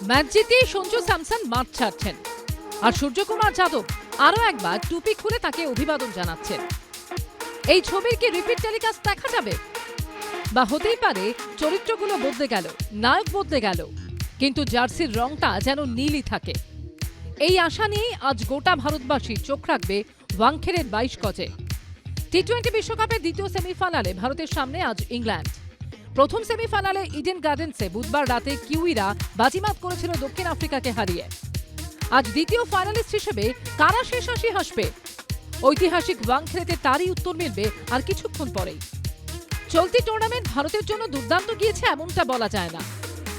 Match জিতিয়ে Sanju Samson মাঠ ছাড়ছেন, আর সূর্যকুমার যাদব আরও একবার টুপি খুলে তাকে অভিবাদন জানাচ্ছেন। এই ছবির কি রিপিট টেলিকাস্ট দেখা যাবে? বা হতেই পারে চরিত্রগুলো বদলে গেল, নায়ক বদলে গেল, কিন্তু জার্সির রংটা যেন নীলই থাকে। এই আশা নিয়েই আজ গোটা ভারতবাসী চোখ রাখবে ওয়াংখেড়ের 22 গজে। টি-20 বিশ্বকাপের দ্বিতীয় সেমিফাইনালে ভারতের সামনে আজ ইংল্যান্ড। প্রথম সেমিফাইনালে ইডেন গার্ডেন্সে বুধবার রাতে কিউইরা বাজিমাত করেছিল দক্ষিণ আফ্রিকাকে হারিয়ে। আজ দ্বিতীয় ফাইনালিস্ট হিসেবে কারা শেষ হাসি হাসবে? ঐতিহাসিক ওয়াংখেড়েতে তারই উত্তর মিলবে আর কিছুক্ষণ পরেই। চলতি টুর্নামেন্ট ভারতের জন্য দুর্দান্ত গিয়েছে এমনটা বলা যায় না।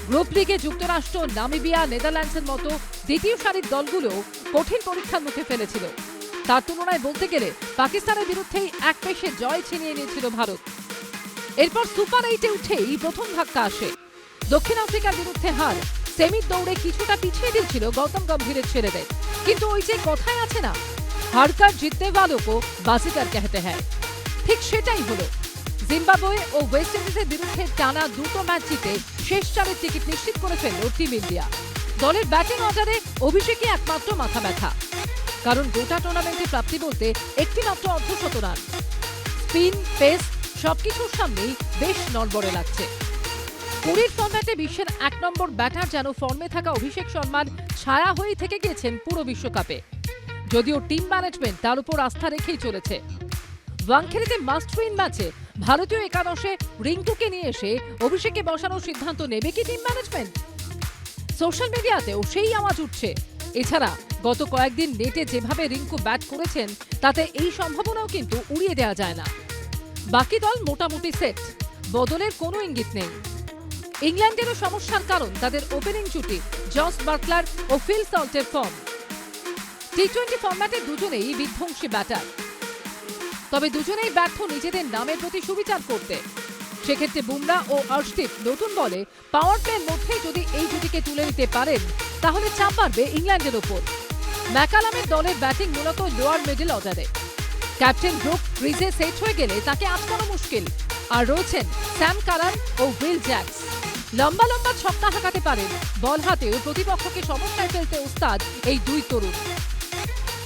গ্রুপ লিগে যুক্তরাষ্ট্র, নামিবিয়া, নেদারল্যান্ডসের মতো দ্বিতীয় সারির দলগুলো কঠিন পরীক্ষার মুখে ফেলেছিল। তার তুলনায় বলতে গেলে পাকিস্তানের বিরুদ্ধেই এক পেশে জয় ছিনিয়ে নিয়েছিল ভারত। এরপর সুপার 8-এ উঠেই প্রথম ধাক্কা আসে। দক্ষিণ আফ্রিকার বিরুদ্ধে হার সেমির দৌড়ে কিছুটা পিছিয়ে দিয়েছিল গৌতম গম্ভীরের ছেলেদের, কিন্তু ওই যে কথাই আছে না, হারকার জিততে ওয়ালোকো বাজিকার कहते हैं, ঠিক সেটাই হলো। জিম্বাবুয়ে ও ওয়েস্ট ইন্ডিজের বিরুদ্ধে টানা দুটো ম্যাচ জিতে শেষ চারের টিকিট নিশ্চিত করে ফেলল টিম ইন্ডিয়া। দলের ব্যাটিং অর্ডারে অভিষেকই একমাত্র মাথা ব্যথা, কারণ গোটা টুর্নামেন্টে প্রাপ্তি বলতে একটি মাত্র অর্ধশত রান। স্পিন, পেস সবকিছুর সামনেই বেশ নড়বড়ে লাগছে। 20 ফরম্যাটে বিশ্বের 1 নম্বর ব্যাটার যেন ফর্মে থাকা অভিষেক শর্মার ছায়া হয়েই থেকে গিয়েছেন পুরো বিশ্বকাপে, যদিও টিম ম্যানেজমেন্ট তার উপর আস্থা রেখেই চলেছে। ওয়াংখেড়েতে মাস্ট উইন ম্যাচে ভারতীয় একাদশে রিঙ্কুকে নিয়ে এসে অভিষেকে বসানোর সিদ্ধান্ত নেবে কি টিম ম্যানেজমেন্ট? সোশ্যাল মিডিয়াতেও সেই আওয়াজ উঠছে। এছাড়া গত কয়েকদিন নেটে যেভাবে রিঙ্কু ব্যাট করেছেন তাতে এই সম্ভাবনাও কিন্তু উড়িয়ে দেওয়া যায় না। বাকি দল মোটামুটি সেট, বদলের কোনো ইঙ্গিত নেই। ইংল্যান্ডেরও সমস্যার কারণ তাদের ওপেনিং জুটি জস বাটলার ও ফিল সল্টের ফর্ম। টি-20 ফরম্যাটে দুজনেই বিধ্বংসী ব্যাটার, তবে দুজনেই ব্যর্থ নিজেদের নামের প্রতি সুবিচার করতে। সেক্ষেত্রে বুমরা ও আর্শদীপ নতুন বলে পাওয়ার প্লের মধ্যেই যদি এই জুটিকে তুলে নিতে পারেন তাহলে চাপ বাড়বে ইংল্যান্ডের ওপর। ম্যাকালামের দলের ব্যাটিং মূলত লোয়ার মিডল অর্ডারে। ক্যাপ্টেন ব্রুক ক্রিজে সেট হয়ে গেলে তাকে আটকানো মুশকিল। আর রয়েছেন স্যাম কারান ও উইল জ্যাক্স, লম্বা লম্বা ছক্কা হাঁকাতে পারেন, বল হাতেও প্রতিপক্ষকে সমস্যায় ফেলতে ওস্তাদ এই দুই তরুণ।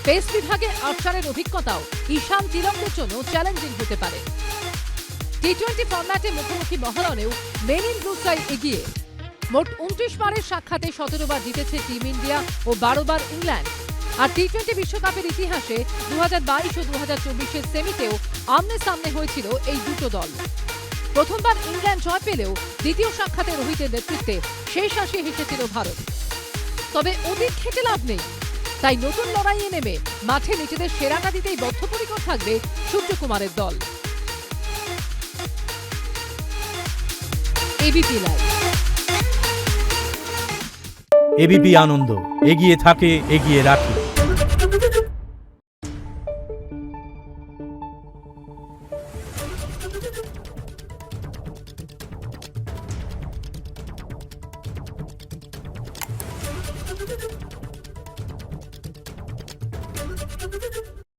পেস বিভাগে আর্চারের অভিজ্ঞতাও ঈশান তিলকদের জন্য চ্যালেঞ্জিং হতে পারে। টি-20 ফরম্যাটে মুখোমুখি মহারণেও মেন ইন ব্লু সাইড এগিয়ে। মোট 29 বারের সাক্ষাতে 17 বার জিতেছে টিম ইন্ডিয়া ও 12 বার ইংল্যান্ড। আর টি-20 বিশ্বকাপের ইতিহাসে 2022 ও 2024-এর সেমিতেও আমনে সামনে হয়েছিল এই দুটো দল। প্রথমবার ইংল্যান্ড জয় পেলেও দ্বিতীয় সাক্ষাতে রোহিতের নেতৃত্বে শেষ হাসি হেসেছিল ভারত। তবে অধিক খেটে লাভ নেই, তাই নতুন লড়াইয়ে নেমে মাঠে নিজেদের সেরাটা দিতেই বদ্ধপরিকর থাকবে সূর্যকুমারের দল। ABP live. এবিপি আনন্দ, এগিয়ে থাকে, এগিয়ে রাখে।